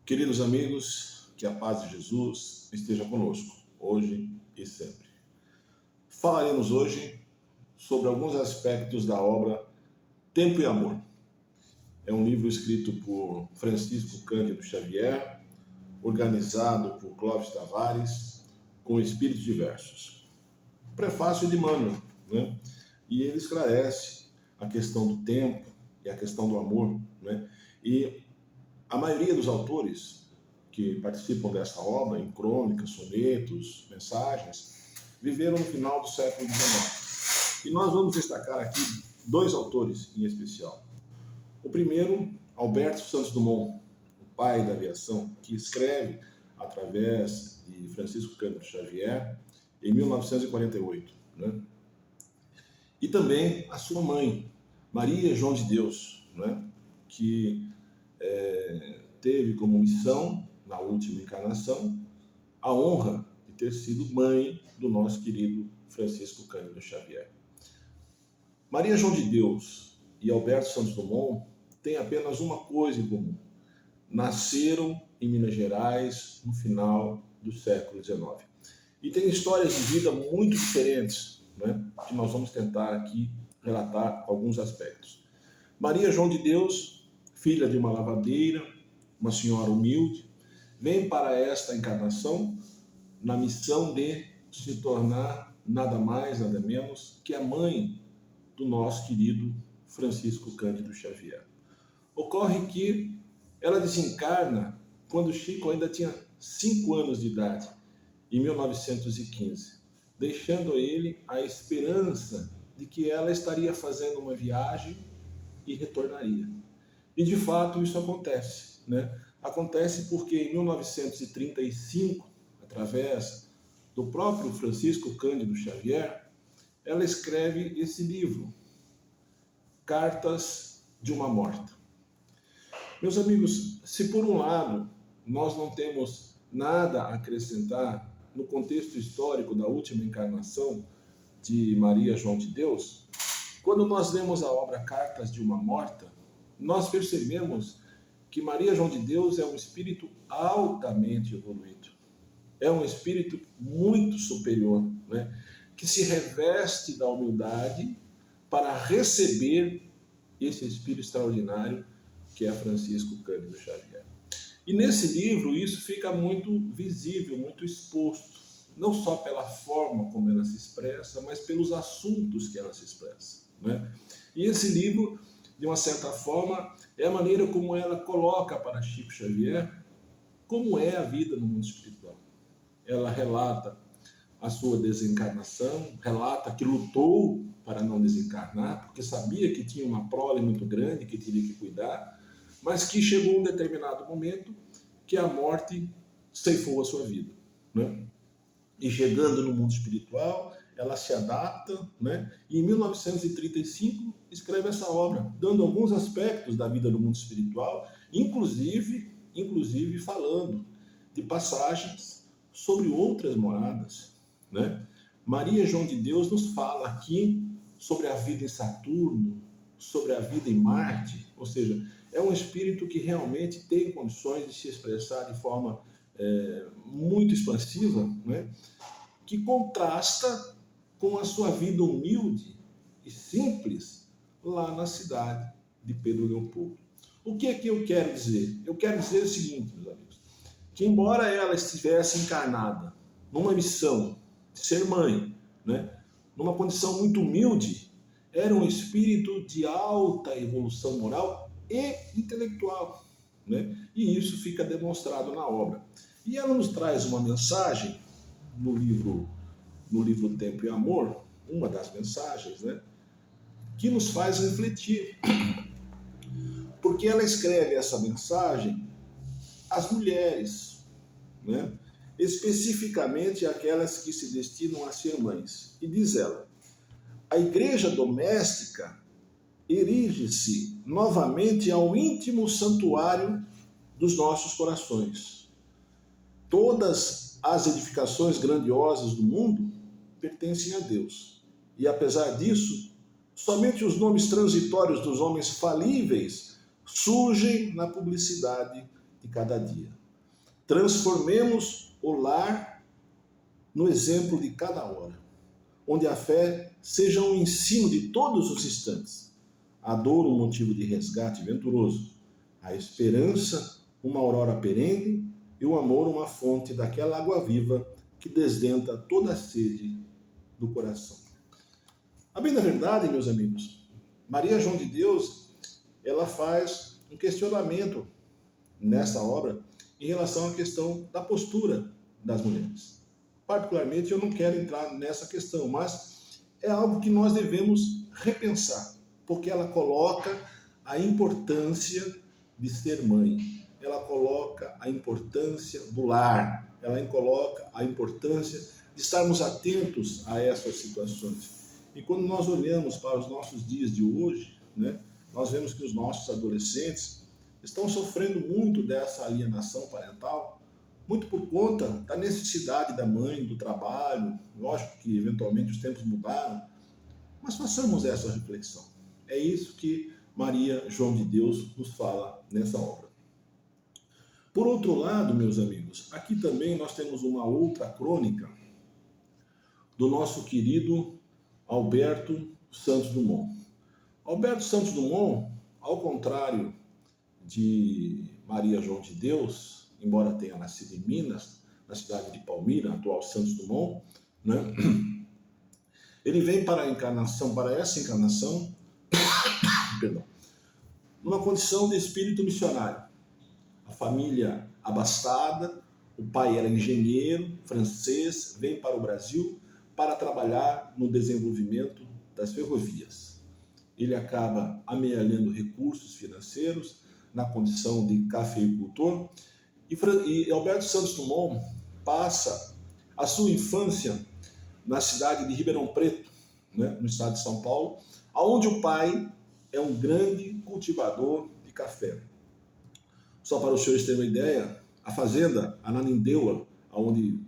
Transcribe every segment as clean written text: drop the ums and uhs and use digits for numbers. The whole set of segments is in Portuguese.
Queridos amigos, que a paz de Jesus esteja conosco, hoje e sempre. Falaremos hoje sobre alguns aspectos da obra Tempo e Amor. É um livro escrito por Francisco Cândido Xavier, organizado por Clóvis Tavares, com espíritos diversos. Prefácio de Emmanuel, né? E ele esclarece a questão do tempo e a questão do amor, né? E a maioria dos autores que participam dessa obra, em crônicas, sonetos, mensagens, viveram no final do século XIX. E nós vamos destacar aqui dois autores em especial. O primeiro, Alberto Santos Dumont, o pai da aviação, que escreve através de Francisco Cândido Xavier em 1948. Né? E também a sua mãe, Maria João de Deus, né? Que teve como missão, na última encarnação, a honra de ter sido mãe do nosso querido Francisco Cândido Xavier. Maria João de Deus e Alberto Santos Dumont têm apenas uma coisa em comum: nasceram em Minas Gerais no final do século XIX. E têm histórias de vida muito diferentes, né, que nós vamos tentar aqui relatar alguns aspectos. Maria João de Deus, filha de uma lavadeira, uma senhora humilde, vem para esta encarnação na missão de se tornar nada mais, nada menos que a mãe do nosso querido Francisco Cândido Xavier. Ocorre que ela desencarna quando Chico ainda tinha 5 anos de idade, em 1915, deixando a ele a esperança de que ela estaria fazendo uma viagem e retornaria. E de fato isso acontece, né? Acontece porque em 1935, através do próprio Francisco Cândido Xavier, ela escreve esse livro, Cartas de uma Morta. Meus amigos, se por um lado nós não temos nada a acrescentar no contexto histórico da última encarnação de Maria João de Deus, quando nós lemos a obra Cartas de uma Morta, nós percebemos que Maria João de Deus é um espírito altamente evoluído. É um espírito muito superior, né? Que se reveste da humildade para receber esse espírito extraordinário que é Francisco Cândido Xavier. E nesse livro isso fica muito visível, muito exposto, não só pela forma como ela se expressa, mas pelos assuntos que ela se expressa, né? E esse livro, de uma certa forma, é a maneira como ela coloca para Chico Xavier como é a vida no mundo espiritual. Ela relata a sua desencarnação, relata que lutou para não desencarnar, porque sabia que tinha uma prole muito grande que teria que cuidar, mas que chegou um determinado momento que a morte ceifou a sua vida, né? E chegando no mundo espiritual, ela se adapta, né? E em 1935 escreve essa obra, dando alguns aspectos da vida do mundo espiritual, inclusive falando de passagens sobre outras moradas, né? Maria João de Deus nos fala aqui sobre a vida em Saturno, sobre a vida em Marte, ou seja, é um espírito que realmente tem condições de se expressar de forma muito expansiva, né? Que contrasta com a sua vida humilde e simples lá na cidade de Pedro Leopoldo. O que é que eu quero dizer? Eu quero dizer o seguinte, meus amigos, que embora ela estivesse encarnada numa missão de ser mãe, né, numa condição muito humilde, era um espírito de alta evolução moral e intelectual, né? E isso fica demonstrado na obra. E ela nos traz uma mensagem no livro Tempo e Amor, uma das mensagens, né, que nos faz refletir. Porque ela escreve essa mensagem às mulheres, né, especificamente aquelas que se destinam a ser mães. E diz ela: a igreja doméstica erige-se novamente ao íntimo santuário dos nossos corações. Todas as edificações grandiosas do mundo pertencem a Deus. E apesar disso, somente os nomes transitórios dos homens falíveis surgem na publicidade de cada dia. Transformemos o lar no exemplo de cada hora, onde a fé seja um ensino de todos os instantes, a dor um motivo de resgate venturoso, a esperança uma aurora perene e o amor uma fonte daquela água viva que desdenta toda a sede do coração. A bem da verdade, meus amigos, Maria João de Deus, ela faz um questionamento nessa obra em relação à questão da postura das mulheres. Particularmente, eu não quero entrar nessa questão, mas é algo que nós devemos repensar, porque ela coloca a importância de ser mãe, ela coloca a importância do lar, ela coloca a importância de estarmos atentos a essas situações. E quando nós olhamos para os nossos dias de hoje, né, nós vemos que os nossos adolescentes estão sofrendo muito dessa alienação parental, muito por conta da necessidade da mãe, do trabalho. Lógico que eventualmente os tempos mudaram, mas façamos essa reflexão. É isso que Maria João de Deus nos fala nessa obra. Por outro lado, meus amigos, aqui também nós temos uma outra crônica do nosso querido Alberto Santos Dumont. Alberto Santos Dumont, ao contrário de Maria João de Deus, embora tenha nascido em Minas, na cidade de Palmira, atual Santos Dumont, né? Ele vem para essa encarnação, perdão, numa condição de espírito missionário. A família abastada, o pai era engenheiro francês, vem para o Brasil para trabalhar no desenvolvimento das ferrovias. Ele acaba amealhando recursos financeiros na condição de cafeicultor e Alberto Santos Dumont passa a sua infância na cidade de Ribeirão Preto, né, no estado de São Paulo, onde o pai é um grande cultivador de café. Só para os senhores terem uma ideia, a fazenda Ananindeua, onde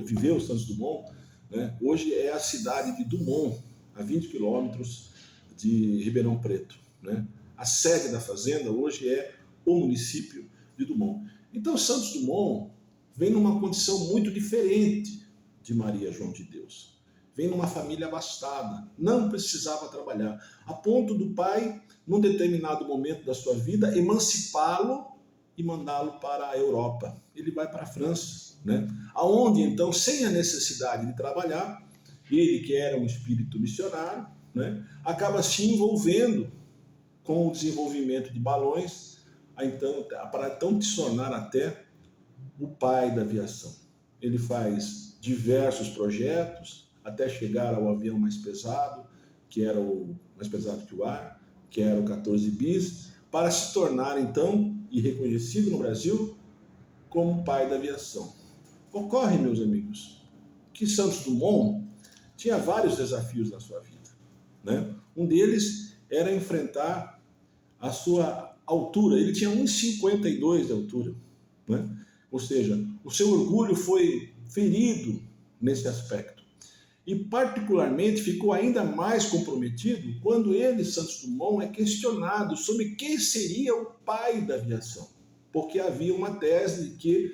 viveu Santos Dumont, né, hoje é a cidade de Dumont, a 20 quilômetros de Ribeirão Preto. Né? A sede da fazenda hoje é o município de Dumont. Então, Santos Dumont vem numa condição muito diferente de Maria João de Deus. Vem numa família abastada, não precisava trabalhar, a ponto do pai, num determinado momento da sua vida, emancipá-lo e mandá-lo para a Europa. Ele vai para a França, né? Aonde, então, sem a necessidade de trabalhar, ele, que era um espírito missionário, né, acaba se envolvendo com o desenvolvimento de balões, para então se tornar até o pai da aviação. Ele faz diversos projetos, até chegar ao avião mais pesado, que era o mais pesado que o ar, que era o 14 bis, para se tornar, então, e reconhecido no Brasil, como pai da aviação. Ocorre, meus amigos, que Santos Dumont tinha vários desafios na sua vida. Né? Um deles era enfrentar a sua altura. Ele tinha 1,52 de altura. Né? Ou seja, o seu orgulho foi ferido nesse aspecto. E, particularmente, ficou ainda mais comprometido quando ele, Santos Dumont, é questionado sobre quem seria o pai da aviação. Porque havia uma tese de que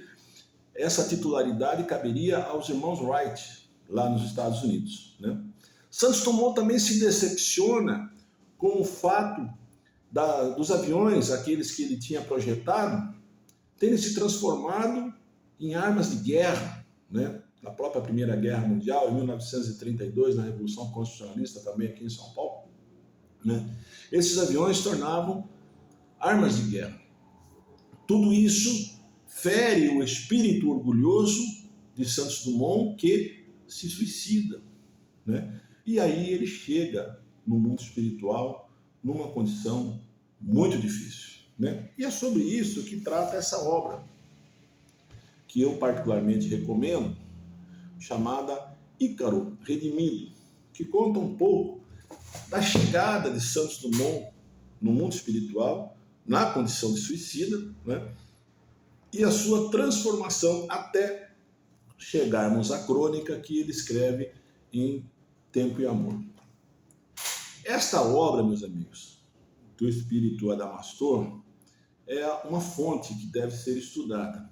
essa titularidade caberia aos irmãos Wright, lá nos Estados Unidos. Né? Santos Dumont também se decepciona com o fato dos aviões, aqueles que ele tinha projetado, terem se transformado em armas de guerra, né? Na própria Primeira Guerra Mundial, em 1932, na Revolução Constitucionalista, também aqui em São Paulo. Né? Esses aviões se tornavam armas de guerra. Tudo isso fere o espírito orgulhoso de Santos Dumont, que se suicida. Né? E aí ele chega no mundo espiritual numa condição muito difícil. Né? E é sobre isso que trata essa obra, que eu particularmente recomendo, chamada Ícaro Redimido, que conta um pouco da chegada de Santos Dumont no mundo espiritual, na condição de suicida, né? E a sua transformação até chegarmos à crônica que ele escreve em Tempo e Amor. Esta obra, meus amigos, do espírito Adamastor, é uma fonte que deve ser estudada,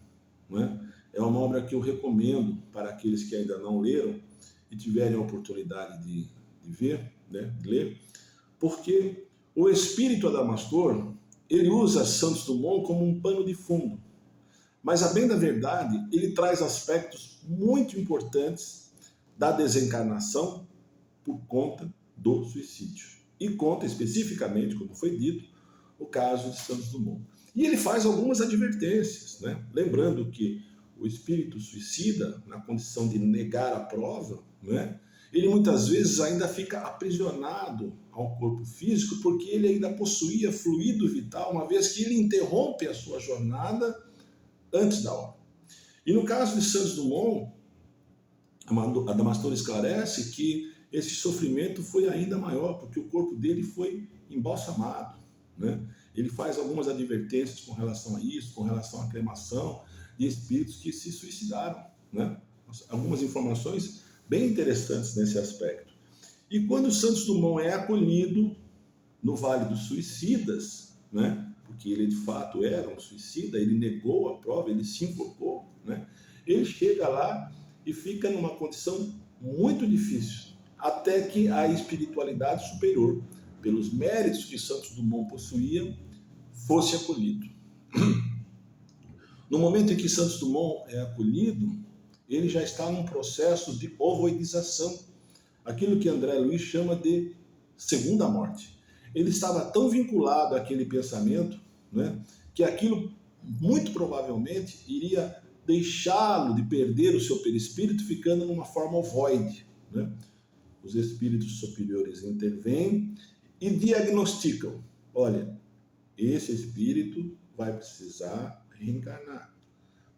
não é? É uma obra que eu recomendo para aqueles que ainda não leram e tiverem a oportunidade de ver, né, de ler, porque o espírito Adamastor, ele usa Santos Dumont como um pano de fundo, mas a bem da verdade, ele traz aspectos muito importantes da desencarnação por conta do suicídio. E conta especificamente, como foi dito, o caso de Santos Dumont. E ele faz algumas advertências, né? Lembrando que o espírito suicida, na condição de negar a prova, né? Ele muitas vezes ainda fica aprisionado ao corpo físico porque ele ainda possuía fluido vital, uma vez que ele interrompe a sua jornada antes da hora. E no caso de Santos Dumont, Adamastor esclarece que esse sofrimento foi ainda maior, porque o corpo dele foi embalsamado, né? Ele faz algumas advertências com relação a isso, com relação à cremação de espíritos que se suicidaram, né? Algumas informações bem interessantes nesse aspecto. E quando Santos Dumont é acolhido no Vale dos Suicidas, né? Porque ele de fato era um suicida, ele negou a prova, ele se enforcou, né? Ele chega lá e fica numa condição muito difícil, até que a espiritualidade superior, pelos méritos que Santos Dumont possuía, fosse acolhido. No momento em que Santos Dumont é acolhido, ele já está num processo de ovoidização, aquilo que André Luiz chama de segunda morte. Ele estava tão vinculado àquele pensamento, né, que aquilo muito provavelmente iria deixá-lo de perder o seu perispírito, ficando numa forma ovoide, né? Os espíritos superiores intervêm e diagnosticam: olha, esse espírito vai precisar reencarnar,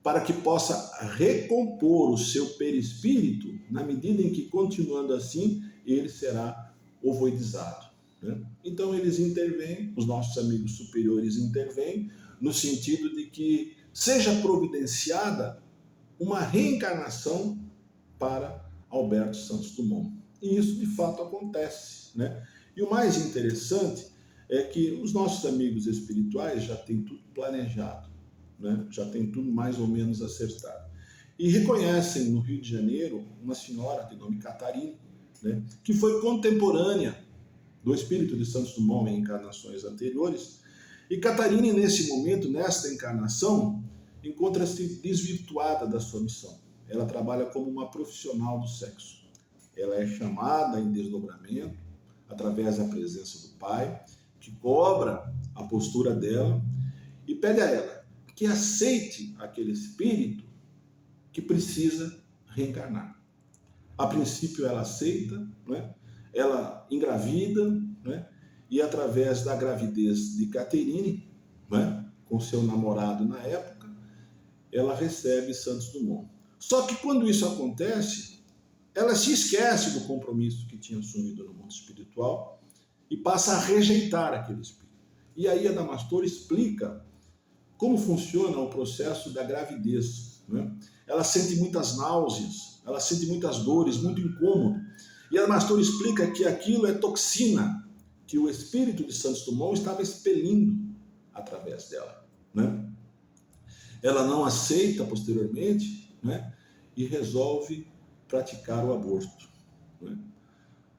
para que possa recompor o seu perispírito, na medida em que, continuando assim, ele será ovoidizado, né? Então eles intervêm, os nossos amigos superiores intervêm, no sentido de que seja providenciada uma reencarnação para Alberto Santos Dumont. E isso de fato acontece, né? E o mais interessante é que os nossos amigos espirituais já têm tudo planejado, né? Já tem tudo mais ou menos acertado. E reconhecem no Rio de Janeiro uma senhora de nome Catarina, né? Que foi contemporânea do espírito de Santos Dumont em encarnações anteriores. E Catarina, nesse momento, nesta encarnação, encontra-se desvirtuada da sua missão. Ela trabalha como uma profissional do sexo. Ela é chamada em desdobramento através da presença do Pai, que cobra a postura dela e pede a ela que aceite aquele espírito que precisa reencarnar. A princípio ela aceita, né? Ela engravida, né? E através da gravidez de Caterine, né? Com seu namorado na época, ela recebe Santos Dumont. Só que quando isso acontece, ela se esquece do compromisso que tinha assumido no mundo espiritual e passa a rejeitar aquele espírito. E aí Adamastor explica como funciona o processo da gravidez, né? Ela sente muitas náuseas, ela sente muitas dores, muito incômodo. E Adamastor explica que aquilo é toxina que o espírito de Santos Dumont estava expelindo através dela, né? Ela não aceita posteriormente, né? E resolve praticar o aborto, né?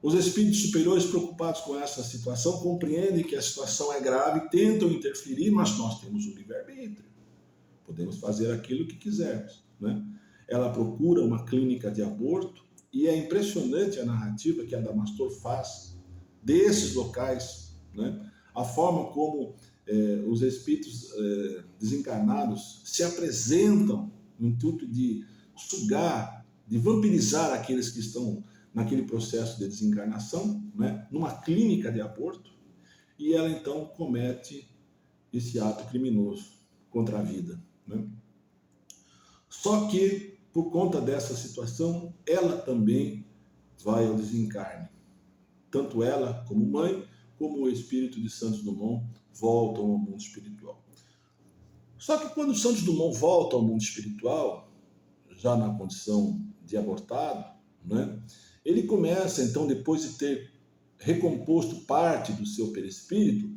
Os espíritos superiores, preocupados com essa situação, compreendem que a situação é grave, tentam interferir, mas nós temos o livre-arbítrio. Podemos fazer aquilo que quisermos, né? Ela procura uma clínica de aborto e é impressionante a narrativa que Adamastor faz desses locais, né? A forma como os espíritos desencarnados se apresentam no intuito de sugar, de vampirizar aqueles que estão naquele processo de desencarnação, né, numa clínica de aborto, e ela então comete esse ato criminoso contra a vida, né? Só que, por conta dessa situação, ela também vai ao desencarne. Tanto ela, como mãe, como o espírito de Santos Dumont voltam ao mundo espiritual. Só que quando Santos Dumont volta ao mundo espiritual, já na condição de abortado, né, ele começa, então, depois de ter recomposto parte do seu perispírito,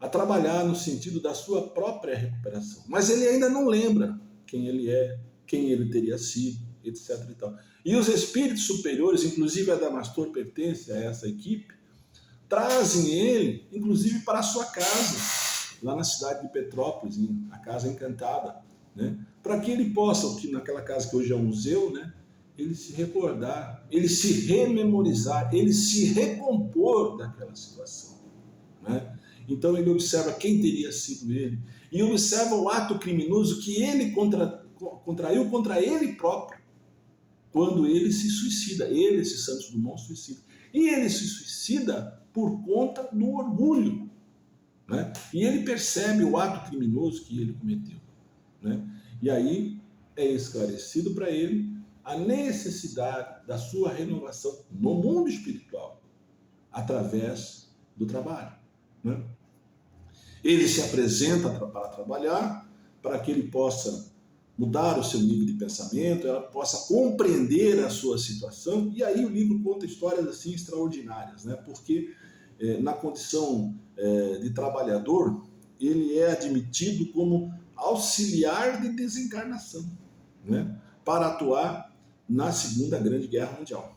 a trabalhar no sentido da sua própria recuperação. Mas ele ainda não lembra quem ele é, quem ele teria sido, etc. E tal. E os espíritos superiores, inclusive a Adamastor pertence a essa equipe, trazem ele, inclusive, para a sua casa, lá na cidade de Petrópolis, a Casa Encantada, né? Para que ele possa, que naquela casa que hoje é um museu, né? Ele se recordar, ele se rememorizar, ele se recompor daquela situação, né? Então ele observa quem teria sido ele e observa o ato criminoso que ele contraiu contra ele próprio, quando ele se suicida, ele, esse Santos Dumont, suicida. E ele se suicida por conta do orgulho, né? E ele percebe o ato criminoso que ele cometeu, né? E aí é esclarecido para ele a necessidade da sua renovação no mundo espiritual, através do trabalho, né? Ele se apresenta para trabalhar, para que ele possa mudar o seu nível de pensamento, ela possa compreender a sua situação, e aí o livro conta histórias assim extraordinárias, né? Porque na condição de trabalhador, ele é admitido como auxiliar de desencarnação, né? Para atuar na Segunda Grande Guerra Mundial,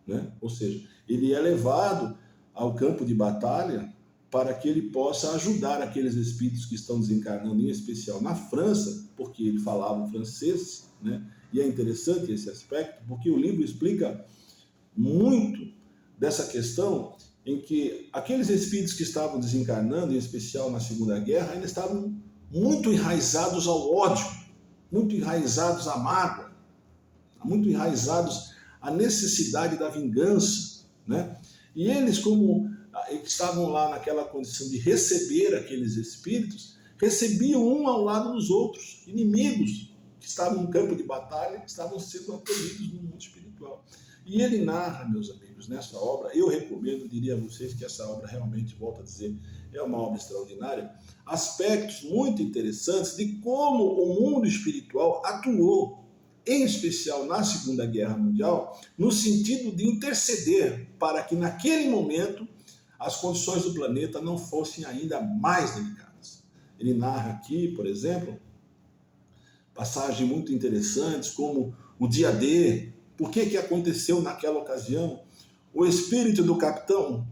né? Ou seja, ele é levado ao campo de batalha para que ele possa ajudar aqueles espíritos que estão desencarnando, em especial na França, porque ele falava francês, né? E é interessante esse aspecto, porque o livro explica muito dessa questão em que aqueles espíritos que estavam desencarnando, em especial na Segunda Guerra, ainda estavam muito enraizados ao ódio, muito enraizados à mágoa, muito enraizados à necessidade da vingança, né? E eles, como estavam lá naquela condição de receber aqueles espíritos, recebiam um ao lado dos outros, inimigos que estavam no campo de batalha, que estavam sendo acolhidos no mundo espiritual. E ele narra, meus amigos, nessa obra, eu recomendo, diria a vocês que essa obra realmente, volto a dizer, é uma obra extraordinária, aspectos muito interessantes de como o mundo espiritual atuou, em especial na Segunda Guerra Mundial, no sentido de interceder para que naquele momento as condições do planeta não fossem ainda mais delicadas. Ele narra aqui, por exemplo, passagens muito interessantes, como o dia D, por que aconteceu naquela ocasião, o espírito do capitão,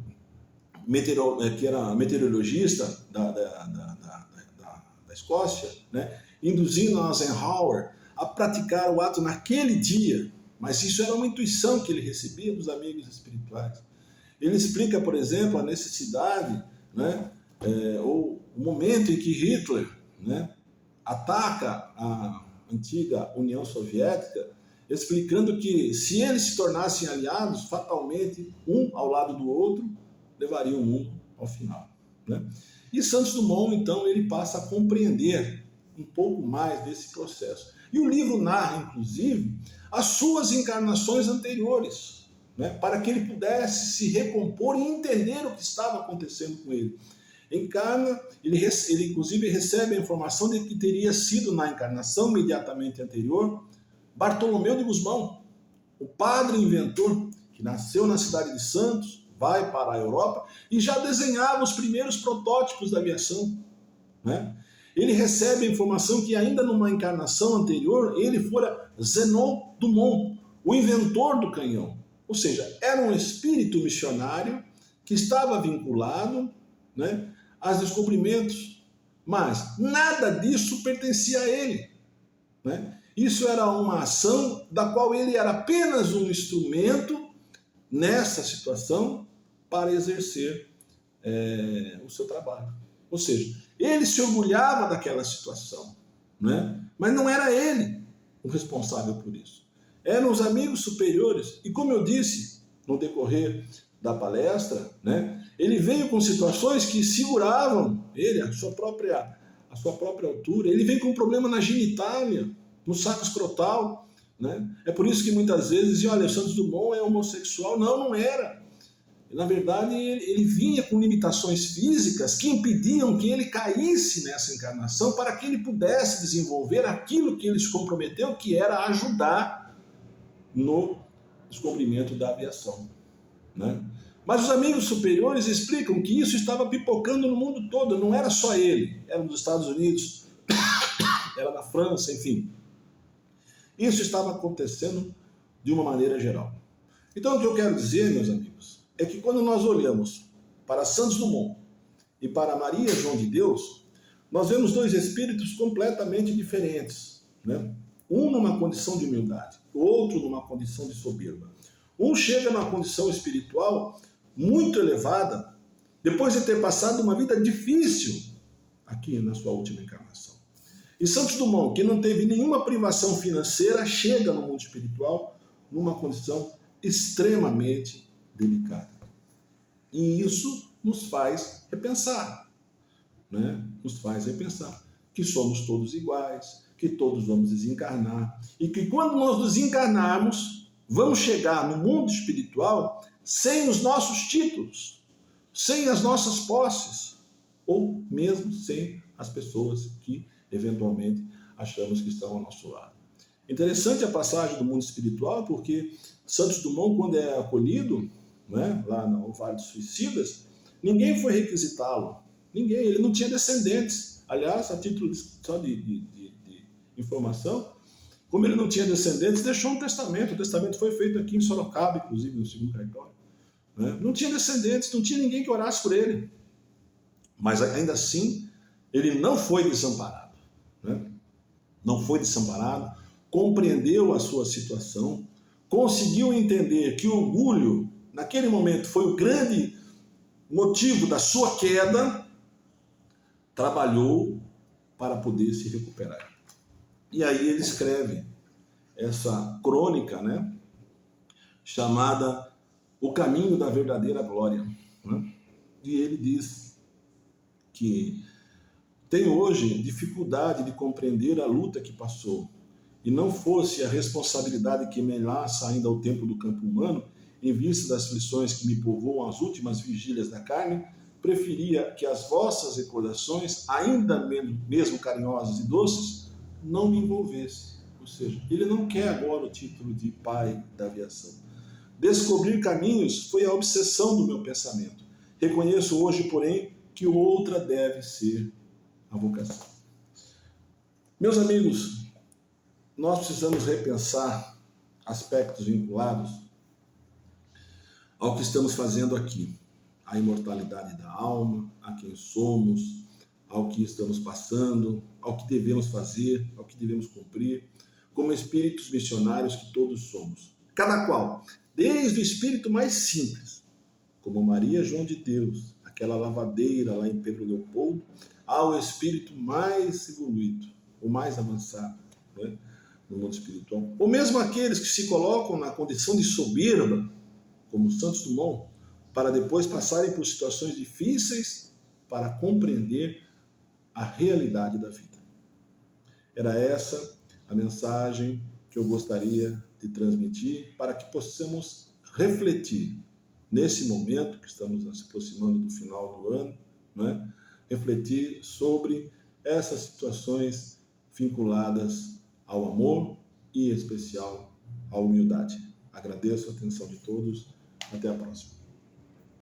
que era meteorologista da Escócia, né, induzindo a Eisenhower a praticar o ato naquele dia, mas isso era uma intuição que ele recebia dos amigos espirituais. Ele explica, por exemplo, a necessidade, né, ou o momento em que Hitler, né, ataca a antiga União Soviética, explicando que se eles se tornassem aliados, fatalmente, um ao lado do outro, levaria o mundo ao final, né? E Santos Dumont, então, ele passa a compreender um pouco mais desse processo. E o livro narra, inclusive, as suas encarnações anteriores, né, para que ele pudesse se recompor e entender o que estava acontecendo com ele. Encarna, ele inclusive recebe a informação de que teria sido na encarnação imediatamente anterior Bartolomeu de Gusmão, o padre inventor que nasceu na cidade de Santos, vai para a Europa e já desenhava os primeiros protótipos da aviação, né? Ele recebe a informação que ainda numa encarnação anterior ele fora Zenon Dumont, o inventor do canhão. Ou seja, era um espírito missionário que estava vinculado, né, aos descobrimentos, mas nada disso pertencia a ele, né? Isso era uma ação da qual ele era apenas um instrumento nessa situação para exercer o seu trabalho. Ou seja, ele se orgulhava daquela situação, né? Mas não era ele o responsável por isso. Eram os amigos superiores. E como eu disse no decorrer da palestra, né, ele veio com situações que seguravam ele, a sua própria altura. Ele veio com um problema na genitália, no saco escrotal, né? É por isso que muitas vezes dizem, olha, o Santos Dumont é homossexual. Não, não era. Na verdade, ele vinha com limitações físicas que impediam que ele caísse nessa encarnação para que ele pudesse desenvolver aquilo que ele se comprometeu, que era ajudar no descobrimento da aviação, né? Mas os amigos superiores explicam que isso estava pipocando no mundo todo, não era só ele, era nos Estados Unidos, era na França, enfim. Isso estava acontecendo de uma maneira geral. Então, o que eu quero dizer, meus amigos, é que quando nós olhamos para Santos Dumont e para Maria João de Deus, nós vemos dois espíritos completamente diferentes, né? Um numa condição de humildade, o outro numa condição de soberba. Um chega numa condição espiritual muito elevada, depois de ter passado uma vida difícil aqui na sua última encarnação. E Santos Dumont, que não teve nenhuma privação financeira, chega no mundo espiritual numa condição extremamente delicada. E isso nos faz repensar, né? Nos faz repensar que somos todos iguais, que todos vamos desencarnar e que quando nós desencarnarmos, vamos chegar no mundo espiritual sem os nossos títulos, sem as nossas posses, ou mesmo sem as pessoas que eventualmente achamos que estão ao nosso lado. Interessante a passagem do mundo espiritual, porque Santos Dumont, quando é acolhido, né, lá no Vale dos Suicidas, ninguém foi requisitá-lo. Ninguém, ele não tinha descendentes. Aliás, a título só de informação, como ele não tinha descendentes, deixou um testamento. O testamento foi feito aqui em Sorocaba, inclusive, no segundo cartório. Né? Não tinha descendentes, não tinha ninguém que orasse por ele. Mas ainda assim, ele não foi desamparado. Né? Não foi desamparado, compreendeu a sua situação, conseguiu entender que o orgulho, naquele momento, foi o grande motivo da sua queda, trabalhou para poder se recuperar. E aí ele escreve essa crônica, né, chamada O Caminho da Verdadeira Glória. Né? E ele diz que tem hoje dificuldade de compreender a luta que passou, e não fosse a responsabilidade que me laça ainda ao tempo do campo humano, em vista das aflições que me povoam as últimas vigílias da carne, preferia que as vossas recordações, ainda mesmo carinhosas e doces, não me envolvessem. Ou seja, ele não quer agora o título de pai da aviação. Descobrir caminhos foi a obsessão do meu pensamento. Reconheço hoje, porém, que outra deve ser a vocação. Meus amigos, nós precisamos repensar aspectos vinculados ao que estamos fazendo aqui. A imortalidade da alma, a quem somos, ao que estamos passando, ao que devemos fazer, ao que devemos cumprir, como espíritos missionários que todos somos. Cada qual, desde o espírito mais simples, como Maria João de Deus, aquela lavadeira lá em Pedro Leopoldo, ao espírito mais evoluído, o mais avançado, né, no mundo espiritual. Ou mesmo aqueles que se colocam na condição de soberba, como Santos Dumont, para depois passarem por situações difíceis para compreender a realidade da vida. Era essa a mensagem que eu gostaria de transmitir para que possamos refletir nesse momento que estamos nos aproximando do final do ano, né? Refletir sobre essas situações vinculadas ao amor e, em especial, à humildade. Agradeço a atenção de todos. Até a próxima.